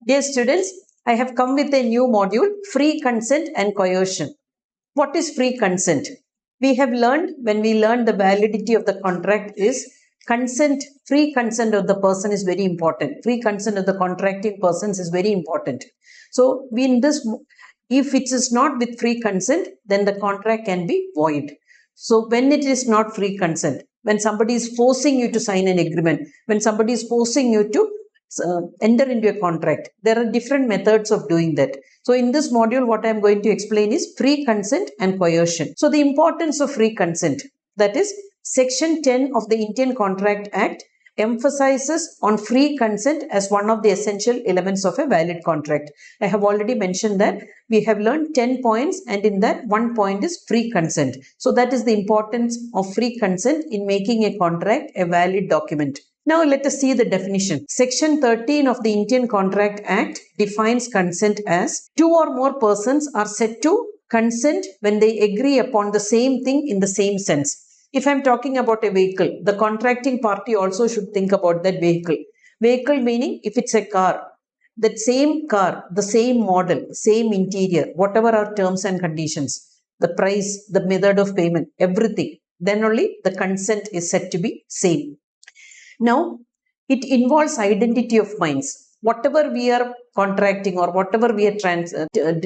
Dear students, I have come with a new module, free consent and coercion. What is free consent? We have learned, when we learned the validity of the contract, is consent, free consent of the person is very important. Free consent of the contracting persons is very important. So if it is not with free consent, then the contract can be void. So when it is not free consent, when somebody is forcing you to sign an agreement, when somebody is forcing you to enter into a contract, there are different methods of doing that. So in this module, what I am going to explain is free consent and coercion. So the importance of free consent, that is Section 10 of the Indian Contract Act emphasizes on free consent as one of the essential elements of a valid contract. I have already mentioned that we have learned 10 points, and in that one point is free consent. So that is the importance of free consent in making a contract a valid document. Now let us see the definition. Section 13 of the Indian Contract Act defines consent as two or more persons are said to consent when they agree upon the same thing in the same sense. If I am talking about a vehicle, the contracting party also should think about that vehicle. Vehicle meaning if it's a car, that same car, the same model, same interior, whatever are terms and conditions, the price, the method of payment, everything, then only the consent is said to be same. Now, it involves identity of minds. Whatever we are contracting or whatever we are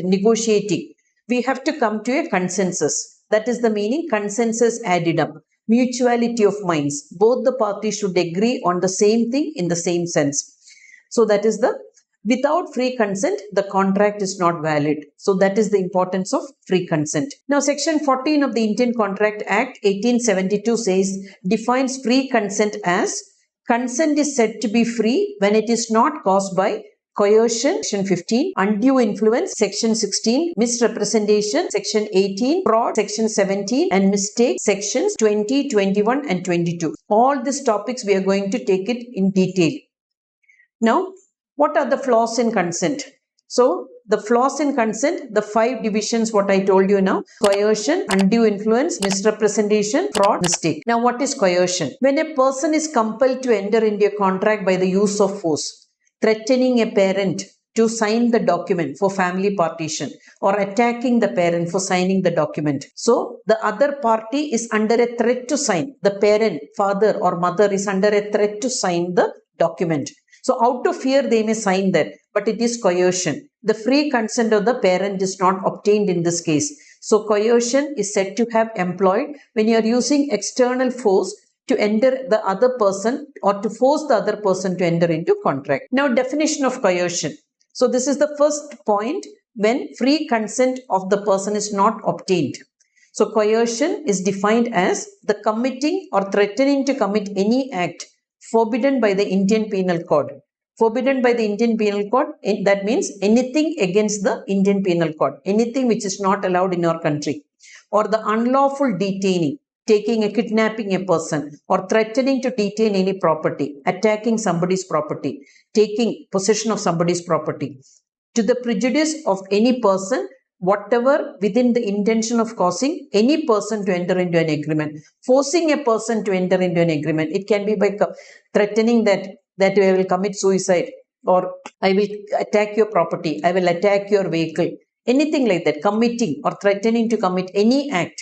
negotiating, we have to come to a consensus. That is the meaning, consensus added up. Mutuality of minds. Both the parties should agree on the same thing in the same sense. So that is without free consent, the contract is not valid. So that is the importance of free consent. Now, Section 14 of the Indian Contract Act 1872 defines free consent as consent is said to be free when it is not caused by coercion, Section 15, undue influence, Section 16, misrepresentation, Section 18, fraud, Section 17, and mistake, Sections 20, 21, and 22. All these topics we are going to take it in detail. Now, what are the flaws in consent? So, the flaws in consent, the 5 divisions what I told you now: coercion, undue influence, misrepresentation, fraud, mistake. Now, what is coercion? When a person is compelled to enter into a contract by the use of force, threatening a parent to sign the document for family partition, or attacking the parent for signing the document. So, the other party is under a threat to sign. The parent, father or mother is under a threat to sign the document. So out of fear, they may sign that, but it is coercion. The free consent of the parent is not obtained in this case. So coercion is said to have employed when you are using external force to enter the other person or to force the other person to enter into contract. Now, definition of coercion. So this is the first point when free consent of the person is not obtained. So coercion is defined as the committing or threatening to commit any act forbidden by the Indian Penal Code. Forbidden by the Indian Penal Code, that means anything against the Indian Penal Code, anything which is not allowed in our country, or the unlawful detaining, kidnapping a person, or threatening to detain any property, attacking somebody's property, taking possession of somebody's property, to the prejudice of any person, whatever within the intention of causing any person to enter into an agreement, forcing a person to enter into an agreement. It can be by threatening that I will commit suicide, or I will attack your property, I will attack your vehicle, anything like that, committing or threatening to commit any act,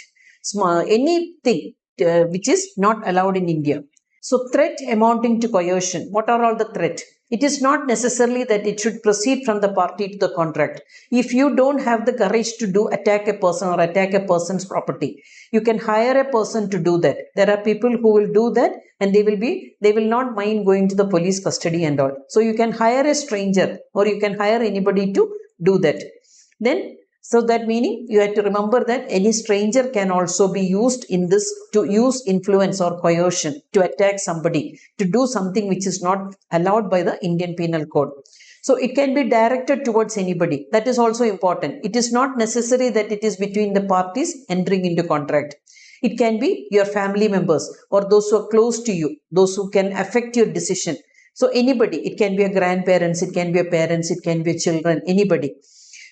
anything which is not allowed in India. So threat amounting to coercion. What are all the threat? It is not necessarily that it should proceed from the party to the contract. If you don't have the courage to attack a person or attack a person's property, you can hire a person to do that. There are people who will do that, and they will not mind going to the police custody and all. So you can hire a stranger, or you can hire anybody to do that. Then, so that meaning you have to remember that any stranger can also be used in this to use influence or coercion to attack somebody, to do something which is not allowed by the Indian Penal Code. So it can be directed towards anybody. That is also important. It is not necessary that it is between the parties entering into contract. It can be your family members or those who are close to you, those who can affect your decision. So anybody, it can be a grandparents, it can be a parents, it can be a children, anybody.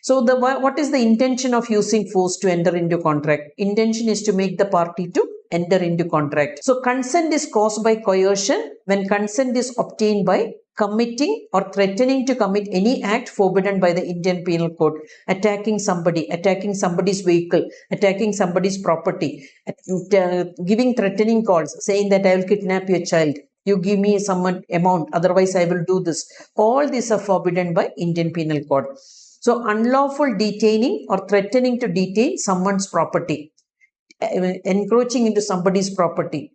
So what is the intention of using force to enter into contract? Intention is to make the party to enter into contract. So consent is caused by coercion when consent is obtained by committing or threatening to commit any act forbidden by the Indian Penal Code, attacking somebody, attacking somebody's vehicle, attacking somebody's property, giving threatening calls, saying that I will kidnap your child, you give me some amount, otherwise I will do this. All these are forbidden by Indian Penal Code. So unlawful detaining or threatening to detain someone's property, encroaching into somebody's property.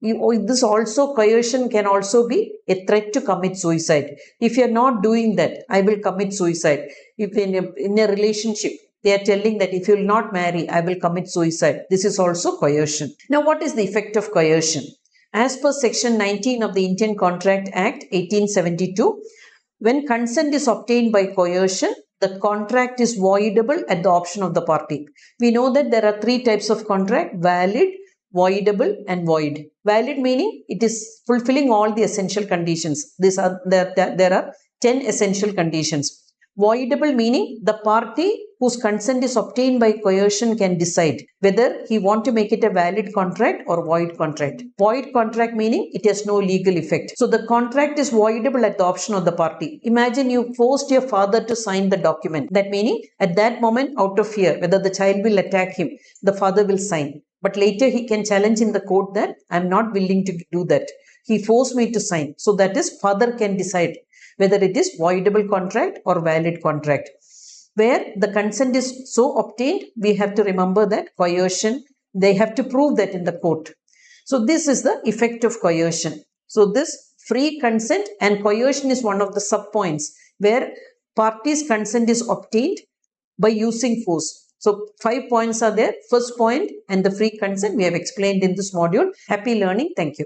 This also, coercion can also be a threat to commit suicide. If you're not doing that, I will commit suicide. If in a relationship, they are telling that if you will not marry, I will commit suicide. This is also coercion. Now, what is the effect of coercion? As per Section 19 of the Indian Contract Act 1872, when consent is obtained by coercion, the contract is voidable at the option of the party. We know that there are three types of contract: valid, voidable, and void. Valid meaning it is fulfilling all the essential conditions. There are 10 essential conditions. Voidable meaning the party whose consent is obtained by coercion can decide whether he want to make it a valid contract or void contract. Void contract meaning it has no legal effect. So the contract is voidable at the option of the party. Imagine you forced your father to sign the document. That meaning at that moment, out of fear whether the child will attack him, the father will sign. But later he can challenge in the court that I am not willing to do that. He forced me to sign. So that is, father can decide whether it is voidable contract or valid contract. Where the consent is so obtained, we have to remember that coercion, they have to prove that in the court. So this is the effect of coercion. So this free consent and coercion is one of the sub-points where parties' consent is obtained by using force. So 5 points are there. First point and the free consent we have explained in this module. Happy learning. Thank you.